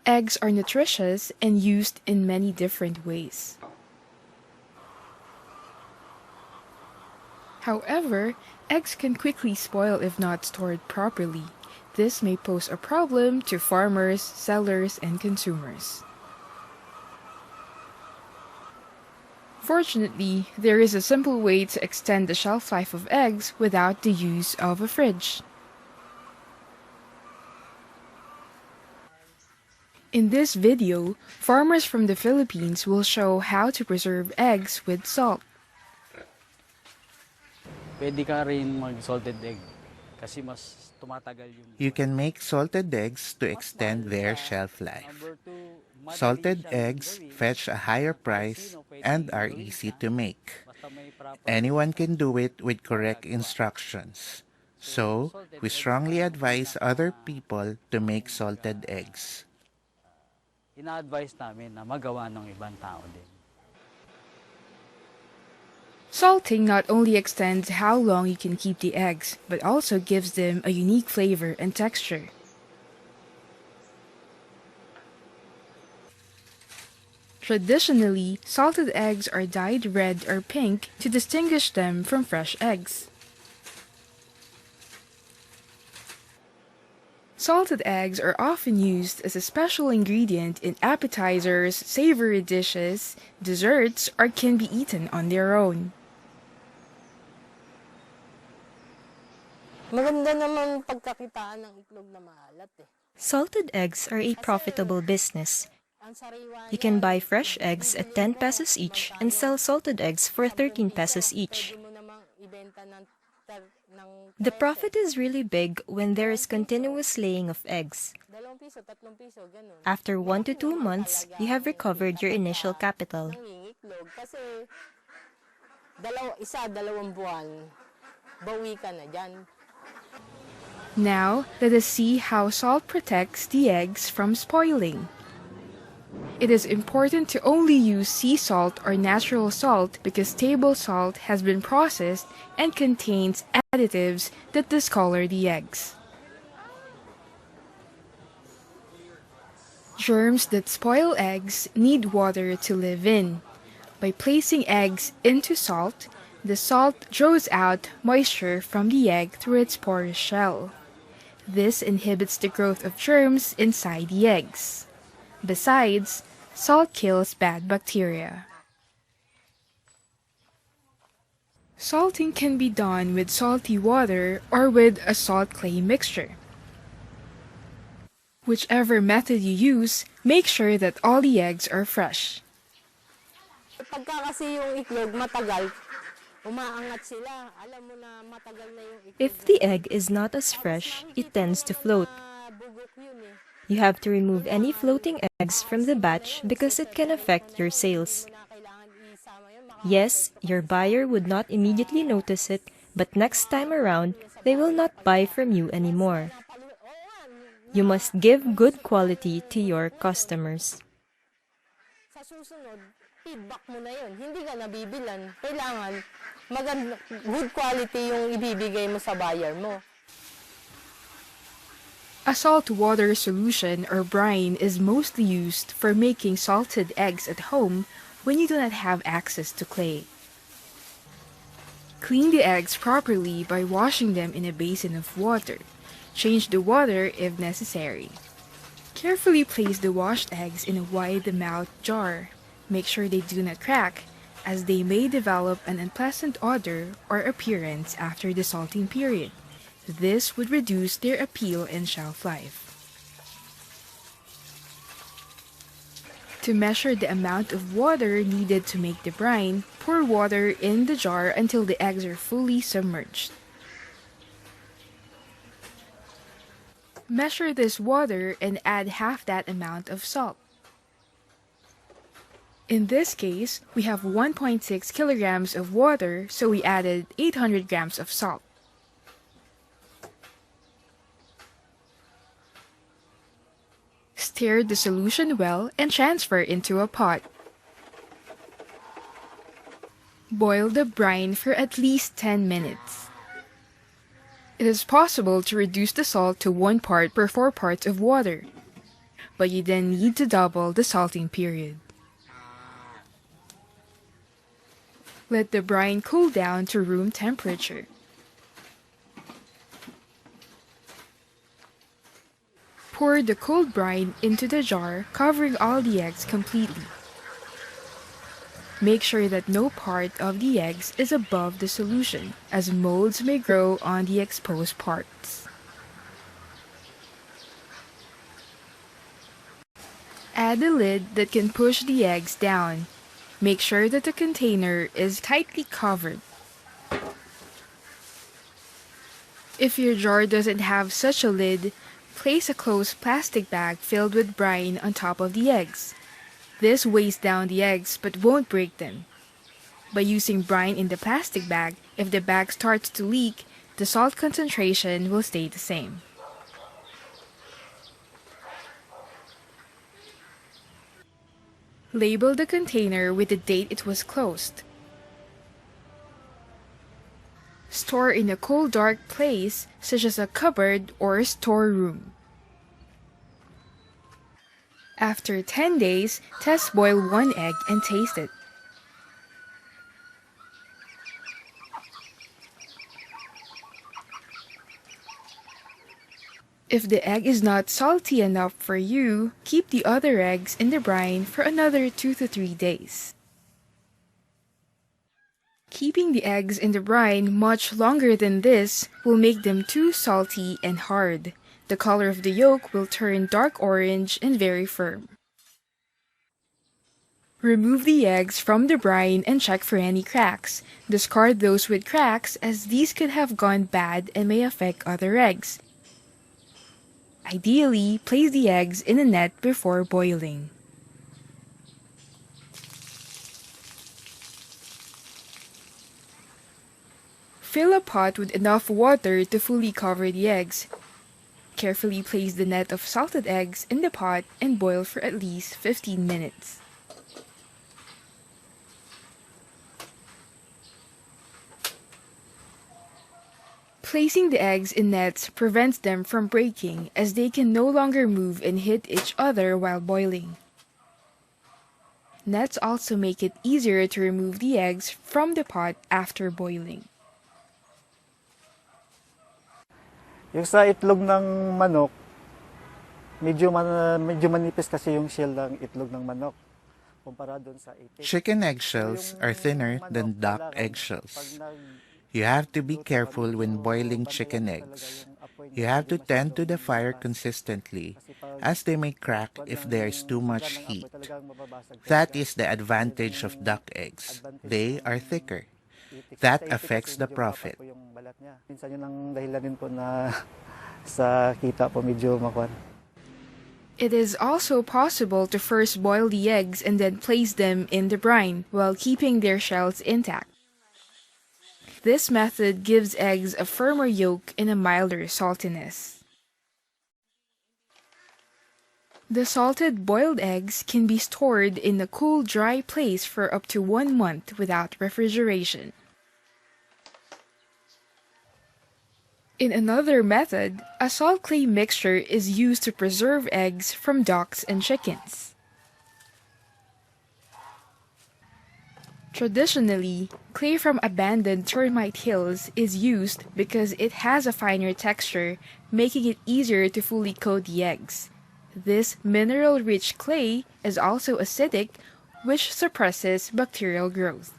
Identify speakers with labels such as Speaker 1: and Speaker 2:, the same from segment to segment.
Speaker 1: Eggs are nutritious and used in many different ways. However, eggs can quickly spoil if not stored properly. This may pose a problem to farmers, sellers, and consumers. Fortunately, there is a simple way to extend the shelf life of eggs without the use of a fridge. In this video, farmers from the Philippines will show how to preserve eggs with salt.
Speaker 2: Pwede ka rin mag-salted egg kasi mas tumatagal yung...
Speaker 3: You can make salted eggs to extend their shelf life. Salted eggs fetch a higher price and are easy to make. Anyone can do it with correct instructions. So, we strongly advise other people to make salted eggs.
Speaker 2: Ina-advise namin na magawa ng ibang tao din.
Speaker 1: Salting not only extends how long you can keep the eggs, but also gives them a unique flavor and texture. Traditionally, salted eggs are dyed red or pink to distinguish them from fresh eggs. Salted eggs are often used as a special ingredient in appetizers, savory dishes, desserts, or can be eaten on their own.
Speaker 4: Maganda naman pagkakitaan ng itlog na maalat eh.
Speaker 5: Salted eggs are a profitable business. You can buy fresh eggs at 10 pesos each and sell salted eggs for 13 pesos each. The profit is really big when there is continuous laying of eggs. After 1 to 2 months, you have recovered your initial capital.
Speaker 4: Dalawang buwan, bawi ka na dyan.
Speaker 1: Now, let us see how salt protects the eggs from spoiling. It is important to only use sea salt or natural salt because table salt has been processed and contains additives that discolor the eggs. Germs that spoil eggs need water to live in. By placing eggs into salt, the salt draws out moisture from the egg through its porous shell. This inhibits the growth of germs inside the eggs. Besides, salt kills bad bacteria. Salting can be done with salty water or with a salt-clay mixture. Whichever method you use, make sure that all the eggs are fresh.
Speaker 4: Pagka kasi yung itlog matagal, umaangat sila. Alam mo na matagal na yung itlog.
Speaker 5: If the egg is not as fresh, it tends to float. You have to remove any floating eggs from the batch because it can affect your sales. Yes, your buyer would not immediately notice it, but next time around, they will not buy from you anymore. You must give good quality to your customers.
Speaker 4: Sa susunod, feedback mo na yun. Hindi ka nabibilan. Kailangan good quality yung ibibigay mo sa buyer mo.
Speaker 1: A salt water solution or brine is mostly used for making salted eggs at home when you do not have access to clay. Clean the eggs properly by washing them in a basin of water. Change the water if necessary. Carefully place the washed eggs in a wide-mouthed jar. Make sure they do not crack, as they may develop an unpleasant odor or appearance after the salting period. This would reduce their appeal and shelf life. To measure the amount of water needed to make the brine, pour water in the jar until the eggs are fully submerged. Measure this water and add half that amount of salt. In this case, we have 1.6 kilograms of water, so we added 800 grams of salt. Stir the solution well and transfer into a pot. Boil the brine for at least 10 minutes. It is possible to reduce the salt to 1 part per 4 parts of water. but you then need to double the salting period. Let the brine cool down to room temperature. Pour the cold brine into the jar, covering all the eggs completely. Make sure that no part of the eggs is above the solution, as molds may grow on the exposed parts. Add a lid that can push the eggs down. Make sure that the container is tightly covered. If your jar doesn't have such a lid, place a closed plastic bag filled with brine on top of the eggs. This weighs down the eggs but won't break them. By using brine in the plastic bag, if the bag starts to leak, the salt concentration will stay the same. Label the container with the date it was closed. Store in a cool, dark place, such as a cupboard or storeroom. After 10 days, test boil 1 egg and taste it. If the egg is not salty enough for you, keep the other eggs in the brine for another 2 to 3 days. Keeping the eggs in the brine much longer than this will make them too salty and hard. The color of the yolk will turn dark orange and very firm. Remove the eggs from the brine and check for any cracks. Discard those with cracks, as these could have gone bad and may affect other eggs. Ideally, place the eggs in a net before boiling. Fill a pot with enough water to fully cover the eggs. Carefully place the net of salted eggs in the pot and boil for at least 15 minutes. Placing the eggs in nets prevents them from breaking, as they can no longer move and hit each other while boiling. Nets also make it easier to remove the eggs from the pot after boiling.
Speaker 6: Yung sa itlog ng manok, medyo manipis kasi yung shell ng itlog ng manok. Kumpara doon sa itik.
Speaker 3: Chicken eggshells are thinner than duck eggshells. You have to be careful when boiling chicken eggs. You have to tend to the fire consistently, as they may crack if there is too much heat. That is the advantage of duck eggs. They are thicker. That affects the profit.
Speaker 6: Minsan yun ang dahilan din po na sa kita po medyo makuan.
Speaker 1: It is also possible to first boil the eggs and then place them in the brine while keeping their shells intact. This method gives eggs a firmer yolk and a milder saltiness. The salted boiled eggs can be stored in a cool, dry place for up to 1 month without refrigeration. In another method, a salt clay mixture is used to preserve eggs from ducks and chickens. Traditionally, clay from abandoned termite hills is used because it has a finer texture, making it easier to fully coat the eggs. This mineral-rich clay is also acidic, which suppresses bacterial growth.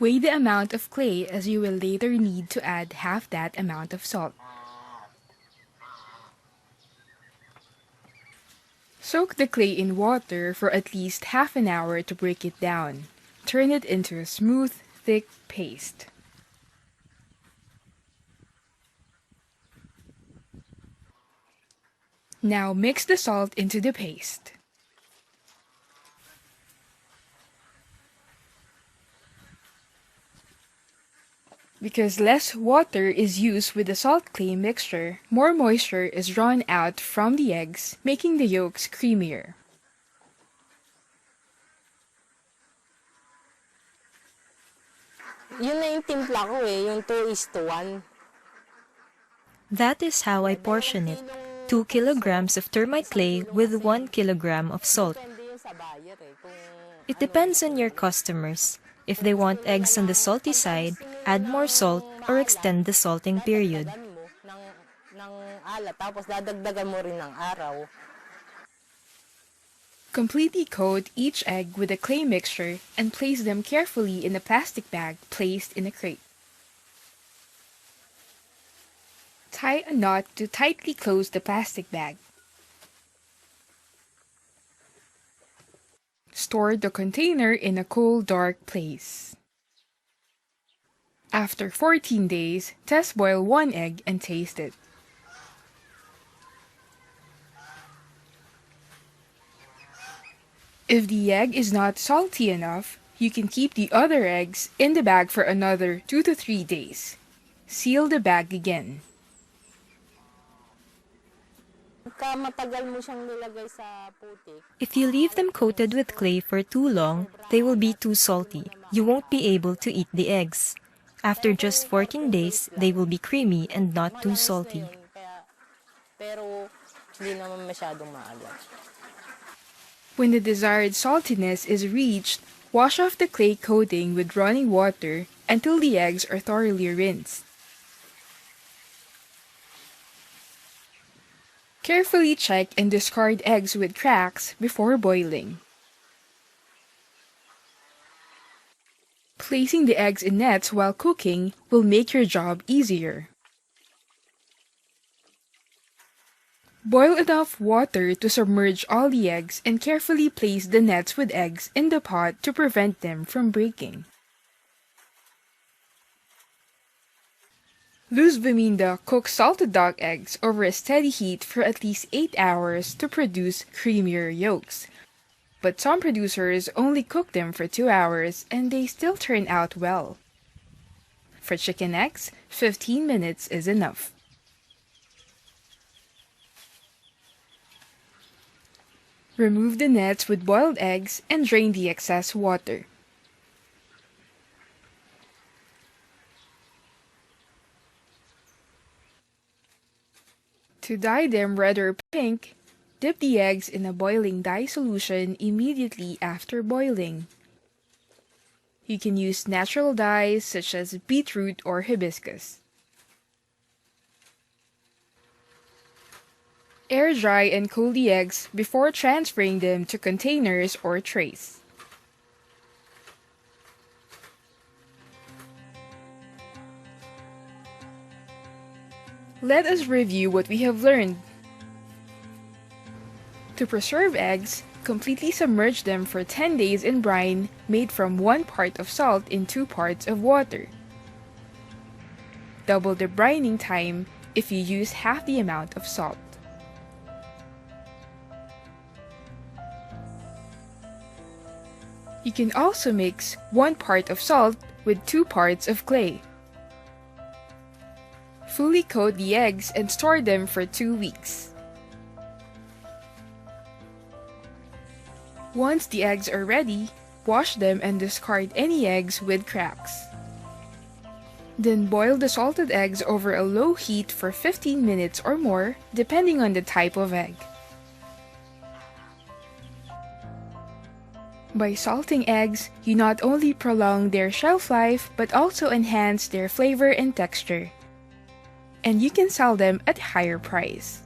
Speaker 1: Weigh the amount of clay, as you will later need to add half that amount of salt. Soak the clay in water for at least half an hour to break it down. Turn it into a smooth, thick paste. Now mix the salt into the paste. Because less water is used with the salt clay mixture, more moisture is drawn out from the eggs, making the yolks creamier.
Speaker 4: Yun na yung timpla ko yung 2:1.
Speaker 5: That is how I portion it. 2 kilograms of termite clay with 1 kilogram of salt. It depends on your customers. If they want eggs on the salty side, add more salt or extend the salting period.
Speaker 1: Completely coat each egg with a clay mixture and place them carefully in a plastic bag placed in a crate. Tie a knot to tightly close the plastic bag. Store the container in a cool, dark place. After 14 days, test boil 1 egg and taste it. If the egg is not salty enough, you can keep the other eggs in the bag for another 2 to 3 days. Seal the bag again.
Speaker 5: If you leave them coated with clay for too long, they will be too salty. You won't be able to eat the eggs. After just 14 days, they will be creamy and not too salty.
Speaker 1: When the desired saltiness is reached, wash off the clay coating with running water until the eggs are thoroughly rinsed. Carefully check and discard eggs with cracks before boiling. Placing the eggs in nets while cooking will make your job easier. Boil enough water to submerge all the eggs and carefully place the nets with eggs in the pot to prevent them from breaking. Luz Beminda cooks salted duck eggs over a steady heat for at least 8 hours to produce creamier yolks. But some producers only cook them for 2 hours and they still turn out well. For chicken eggs, 15 minutes is enough. Remove the nets with boiled eggs and drain the excess water. To dye them red or pink, dip the eggs in a boiling dye solution immediately after boiling. You can use natural dyes such as beetroot or hibiscus. Air dry and cool the eggs before transferring them to containers or trays. Let us review what we have learned. To preserve eggs, completely submerge them for 10 days in brine made from 1 part of salt in 2 parts of water. Double the brining time if you use half the amount of salt. You can also mix 1 part of salt with 2 parts of clay. Fully coat the eggs and store them for 2 weeks. Once the eggs are ready, wash them and discard any eggs with cracks. Then boil the salted eggs over a low heat for 15 minutes or more, depending on the type of egg. By salting eggs, you not only prolong their shelf life but also enhance their flavor and texture. And you can sell them at a higher price.